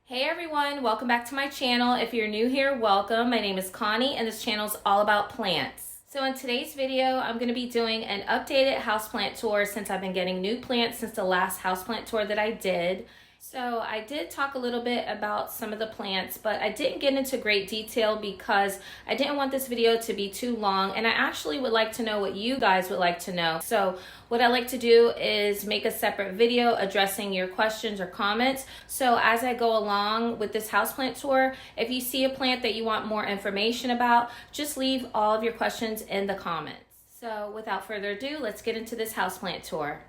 Hey everyone, welcome back to my channel. If you're new here, welcome. My name is Connie and this channel is all about plants. So in today's video, I'm going to be doing an updated houseplant tour since I've been getting new plants since the last houseplant tour that I did. So I did talk a little bit about some of the plants, but I didn't get into great detail because I didn't want this video to be too long, and I actually would like to know what you guys would like to know. So what I like to do is make a separate video addressing your questions or comments. So as I go along with this houseplant tour, if you see a plant that you want more information about, just leave all of your questions in the comments. So without further ado, let's get into this houseplant tour.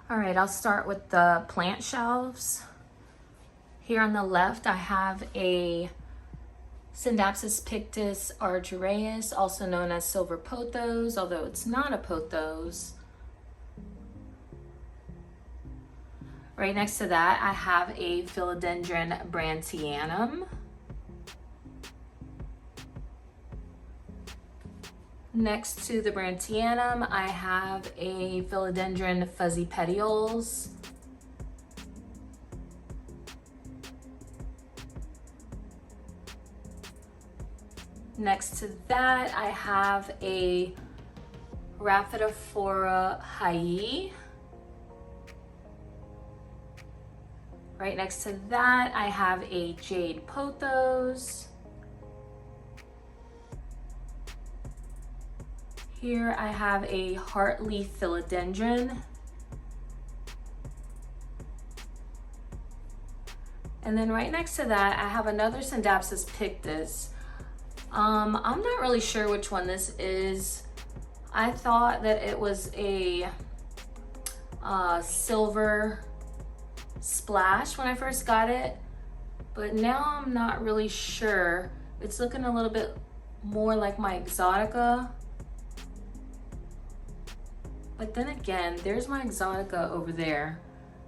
All right, I'll start with the plant shelves. Here on the left, I have a Scindapsus pictus argyraeus, also known as silver pothos, although it's not a pothos. Right next to that, I have a philodendron brantianum. Next to the brantianum, I have a philodendron fuzzy petioles. Next to that, I have a Rhaphidophora hyee. Right next to that, I have a jade pothos. Here I have a heartleaf philodendron. And then right next to that, I have another Scindapsus pictus. I'm not really sure which one this is. I thought that it was a silver splash when I first got it, but now I'm not really sure. It's looking a little bit more like my exotica. But then again, there's my exotica over there,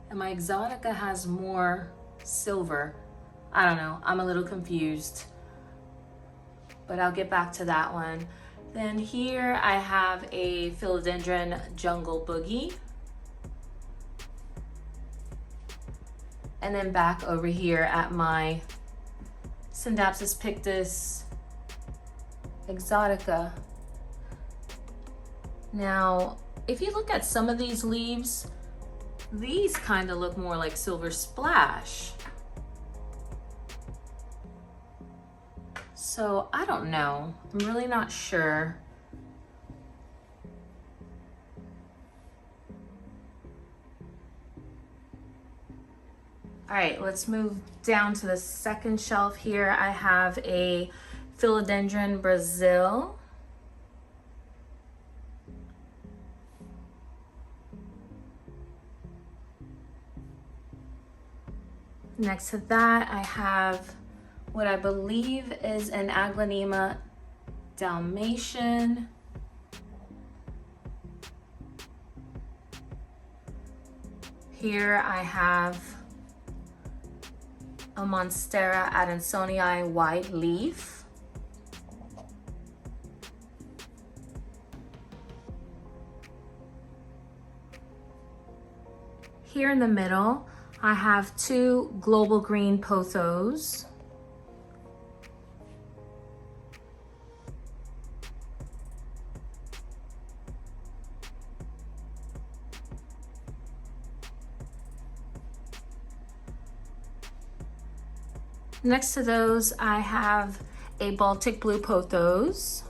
and my exotica has more silver. I don't know, I'm a little confused, but I'll get back to that one. Then here I have a philodendron jungle boogie. And then back over here at my Scindapsus pictus exotica. Now, if you look at some of these leaves, these kind of look more like silver splash. So I don't know, I'm really not sure. All right, let's move down to the second shelf here. I have a philodendron Brazil. Next to that, I have what I believe is an Aglaonema dalmatian. Here I have a Monstera adansonii wide leaf. Here in the middle, I have two global green pothos. Next to those, I have a Baltic blue pothos.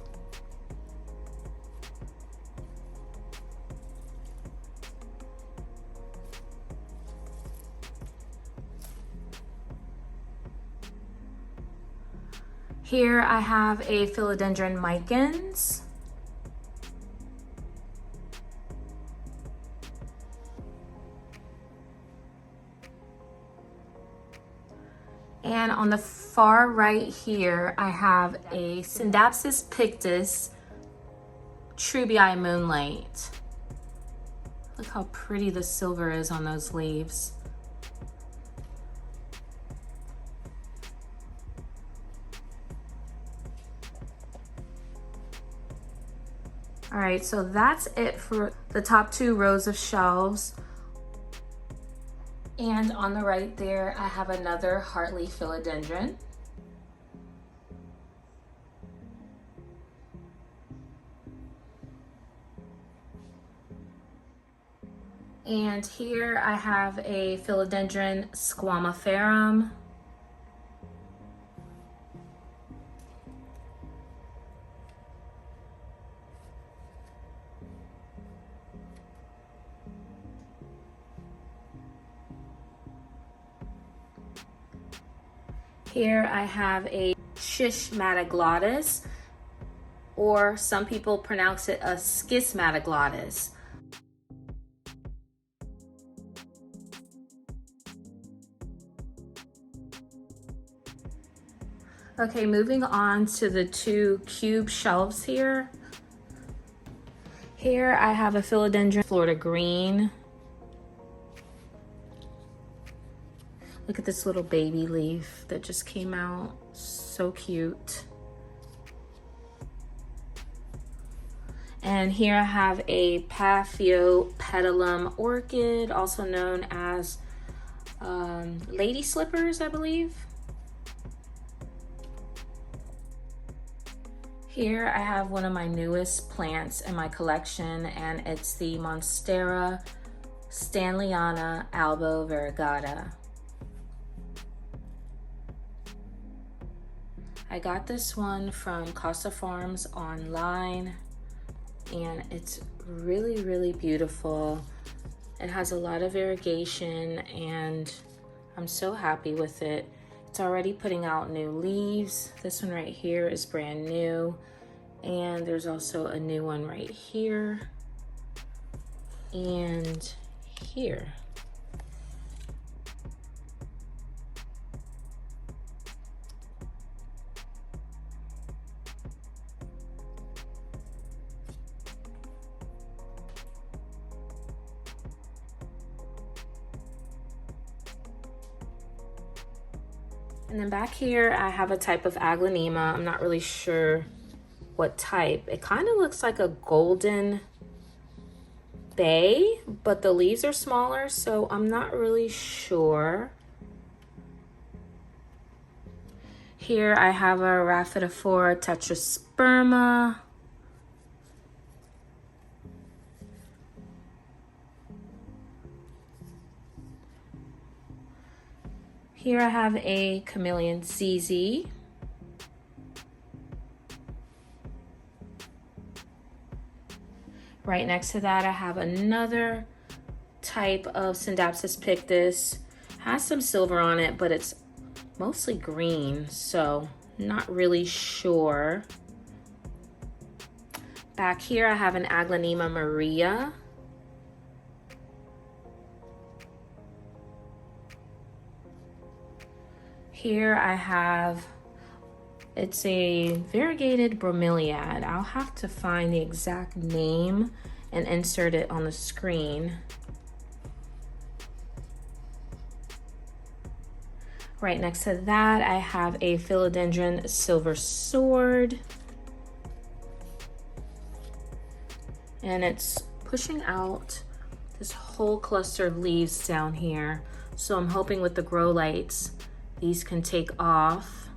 Here I have a philodendron micans. And on the far right here, I have a Scindapsus pictus Trubii Moonlight. Look how pretty the silver is on those leaves. All right, so that's it for the top 2 rows of shelves. And on the right there, I have another heartleaf philodendron. And here I have a philodendron squamiferum. Here I have a schismatoglottis, or some people pronounce it a schismatoglottis. Okay, moving on to the 2 cube shelves here. Here I have a philodendron Florida green. Look at this little baby leaf that just came out. So cute. And here I have a Paphiopedilum orchid, also known as lady slippers, I believe. Here I have one of my newest plants in my collection, and it's the Monstera Stanleyana albo variegata. I got this one from Costa Farms online, and it's really, really beautiful. It has a lot of variegation, and I'm so happy with it. It's already putting out new leaves. This one right here is brand new, and there's also a new one right here and here. And then back here, I have a type of aglaonema. I'm not really sure what type. It kind of looks like a golden bay, but the leaves are smaller, so I'm not really sure. Here I have a Rhaphidophora tetrasperma. Here I have a Chameleon ZZ. Right next to that, I have another type of Scindapsus pictus. Has some silver on it, but it's mostly green, so not really sure. Back here, I have an Aglaonema Maria. Here I have, it's a variegated bromeliad. I'll have to find the exact name and insert it on the screen. Right next to that, I have a philodendron silver sword. And it's pushing out this whole cluster of leaves down here. So I'm hoping with the grow lights, these can take off.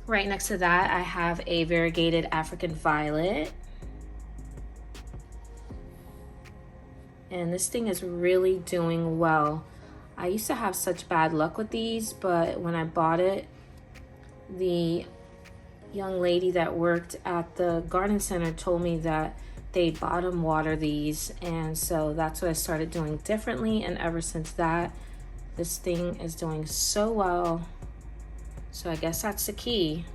Right next to that, I have a variegated African violet. And this thing is really doing well. I used to have such bad luck with these, but when I bought it, the young lady that worked at the garden center told me that they bottom water these, and so that's what I started doing differently, and ever since that, this thing is doing so well. So I guess that's the key.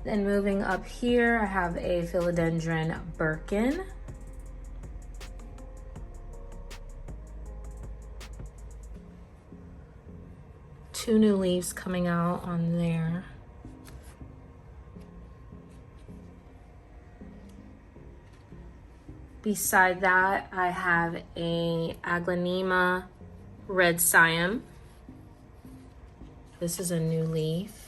Then moving up here, I have a philodendron Birkin. 2 new leaves coming out on there. Beside that, I have a Aglaonema red Siam. This is a new leaf.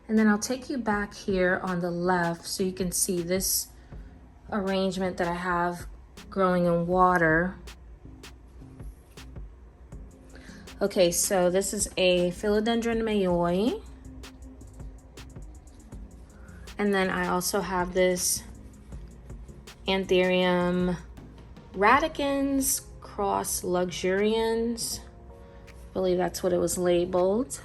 And then I'll take you back here on the left so you can see this arrangement that I have growing in water. Okay, so this is a Philodendron Mayoi. And then I also have this Anthurium radicans cross luxurians. I believe that's what it was labeled.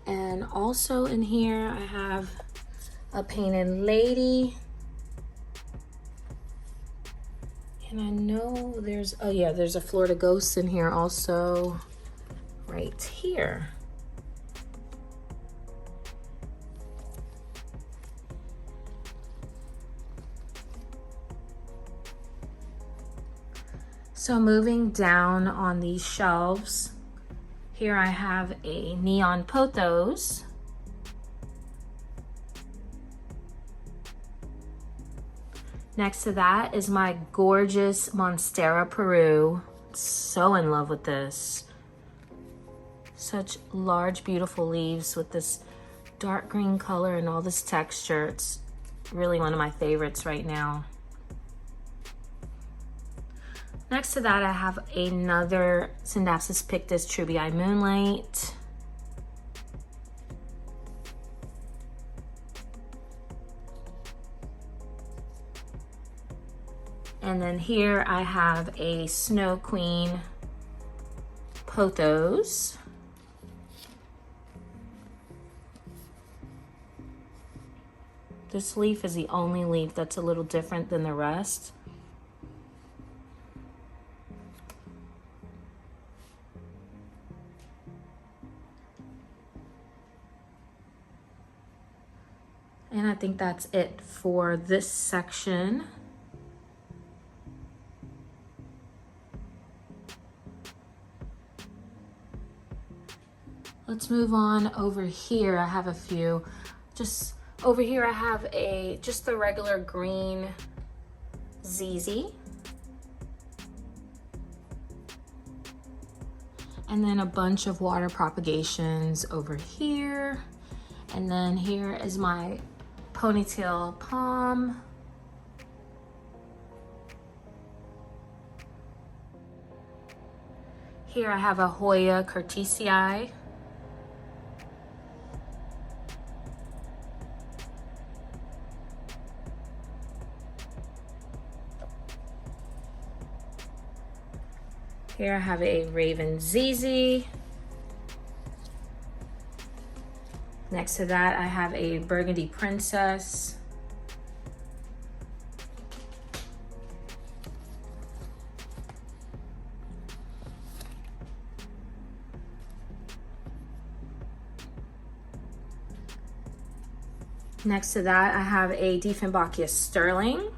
And also in here I have a painted lady. And I know there's, oh yeah, there's a Florida ghost in here also, right here. So moving down on these shelves, here I have a neon pothos. Next to that is my gorgeous Monstera Peru. So in love with this. Such large, beautiful leaves with this dark green color and all this texture. It's really one of my favorites right now. Next to that, I have another Syndapsis pictus Trubii Moonlight. And then here I have a Snow Queen pothos. This leaf is the only leaf that's a little different than the rest. And I think that's it for this section. Let's move on over here. I have a few. Just over here I have just the regular green ZZ. And then a bunch of water propagations over here. And then here is my ponytail palm. Here I have a Hoya curtisii. Here I have a Raven ZZ. Next to that, I have a Burgundy Princess. Next to that, I have a Dieffenbachia Sterling.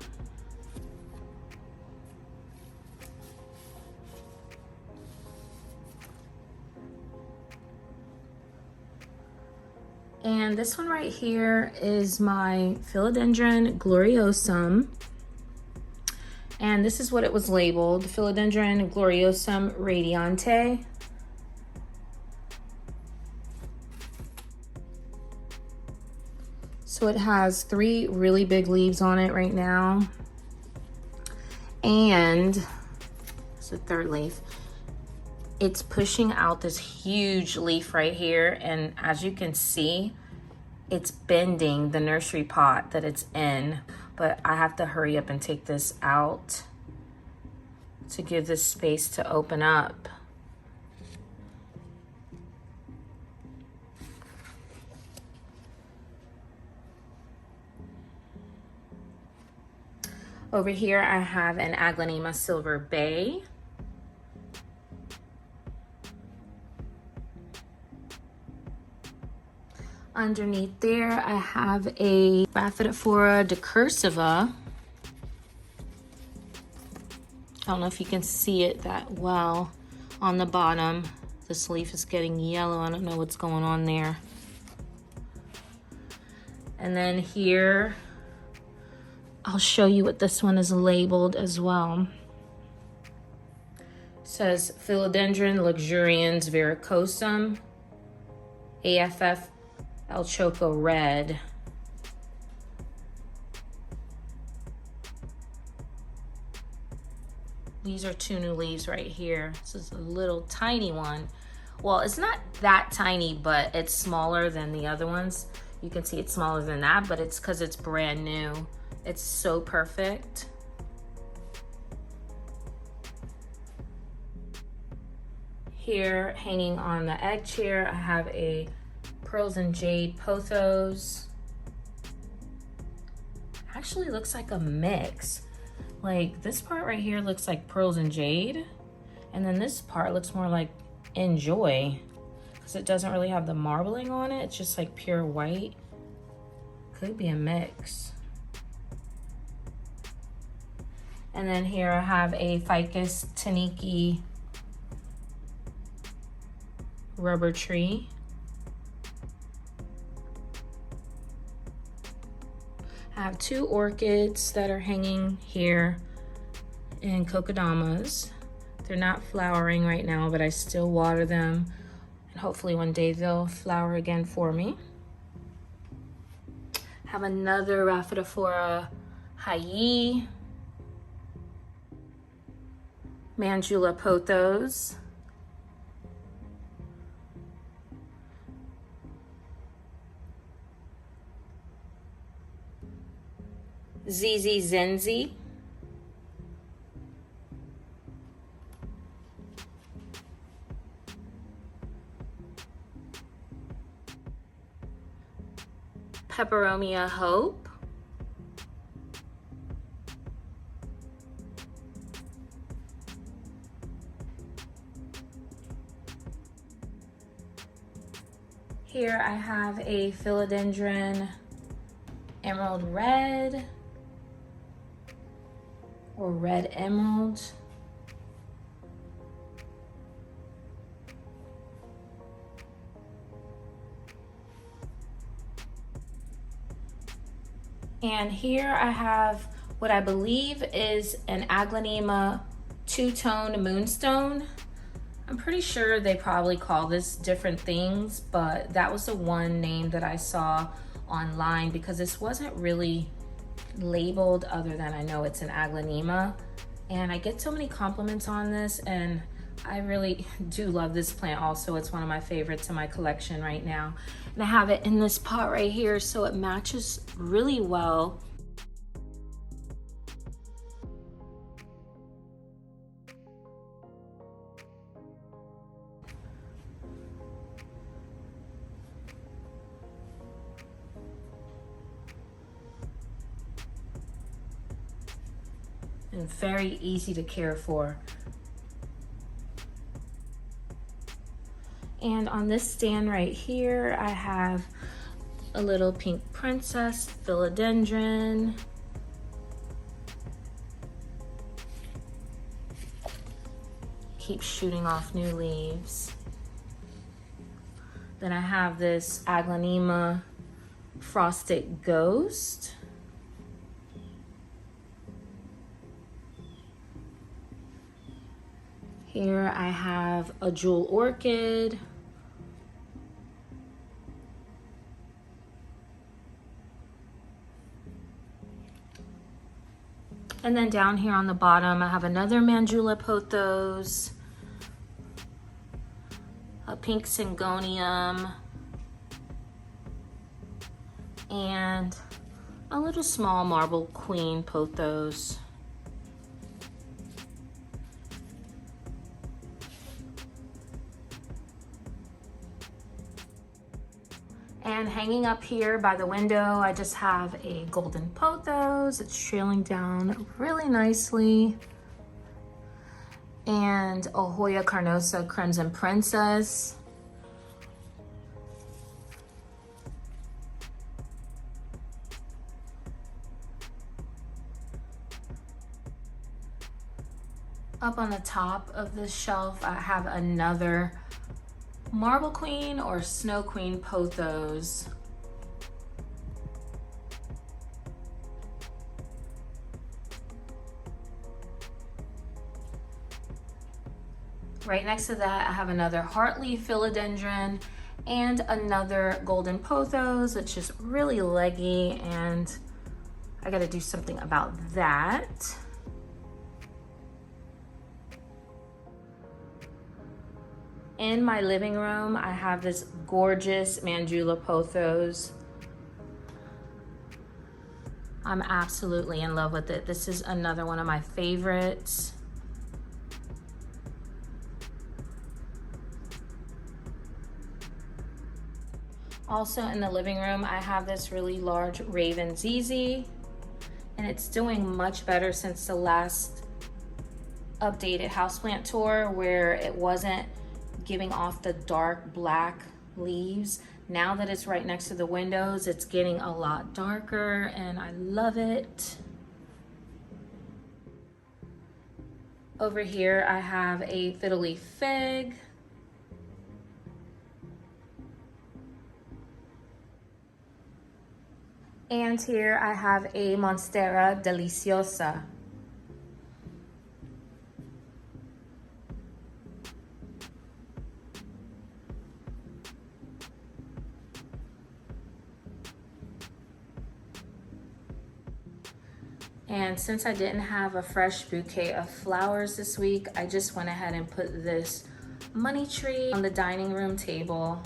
And this one right here is my Philodendron Gloriosum. And this is what it was labeled, Philodendron Gloriosum Radiante. So it has 3 really big leaves on it right now. And it's the 3rd leaf. It's pushing out this huge leaf right here, and as you can see, it's bending the nursery pot that it's in, but I have to hurry up and take this out to give this space to open up. Over here I have an Aglaonema Silver Bay. Underneath there, I have a Rhaphidophora decursiva. I don't know if you can see it that well on the bottom. This leaf is getting yellow. I don't know what's going on there. And then here, I'll show you what this one is labeled as well. It says Philodendron luxurians verrucosum, AFF El Choco Red. These are 2 new leaves right here. This is a little tiny one. Well, it's not that tiny, but it's smaller than the other ones. You can see it's smaller than that, but it's because it's brand new. It's so perfect. Here, hanging on the egg chair, I have a Pearls and Jade pothos. Actually looks like a mix. Like this part right here looks like Pearls and Jade, and then this part looks more like Enjoy, because it doesn't really have the marbling on it. It's just like pure white. Could be a mix. And then here I have a Ficus Taniki rubber tree. I have 2 orchids that are hanging here in kokodamas. They're not flowering right now, but I still water them. And hopefully one day they'll flower again for me. Have another Rhaphidophora Hayi, Mandula pothos. ZZ Zenzi. Peperomia Hope. Here I have a Philodendron Emerald Red, or Red Emerald. And here I have what I believe is an Aglaonema two-tone moonstone. I'm pretty sure they probably call this different things, but that was the one name that I saw online because this wasn't really labeled other than I know it's an Aglaonema. And I get so many compliments on this, and I really do love this plant also. It's one of my favorites in my collection right now. And I have it in this pot right here, so it matches really well. And very easy to care for. And on this stand right here, I have a little pink princess philodendron. Keeps shooting off new leaves. Then I have this Aglaonema frosted ghost. Here I have a jewel orchid. And then down here on the bottom, I have another Mandula pothos, a pink syngonium, and a little small marble queen pothos. And hanging up here by the window, I just have a golden pothos. It's trailing down really nicely. And a Hoya carnosa crimson princess. Up on the top of this shelf, I have another Marble Queen or Snow Queen pothos. Right next to that, I have another Heartleaf Philodendron and another Golden Pothos. It's just really leggy and I gotta do something about that. In my living room, I have this gorgeous Mandula Pothos. I'm absolutely in love with it. This is another one of my favorites. Also in the living room, I have this really large Raven ZZ, and it's doing much better since the last updated houseplant tour where it wasn't giving off the dark black leaves. Now that it's right next to the windows, it's getting a lot darker and I love it. Over here, I have a Fiddle Leaf Fig. And here I have a Monstera Deliciosa. And since I didn't have a fresh bouquet of flowers this week, I just went ahead and put this money tree on the dining room table.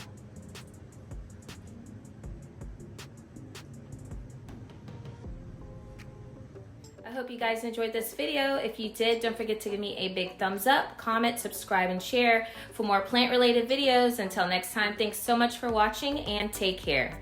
I hope you guys enjoyed this video. If you did, don't forget to give me a big thumbs up, comment, subscribe, and share for more plant-related videos. Until next time, thanks so much for watching and take care.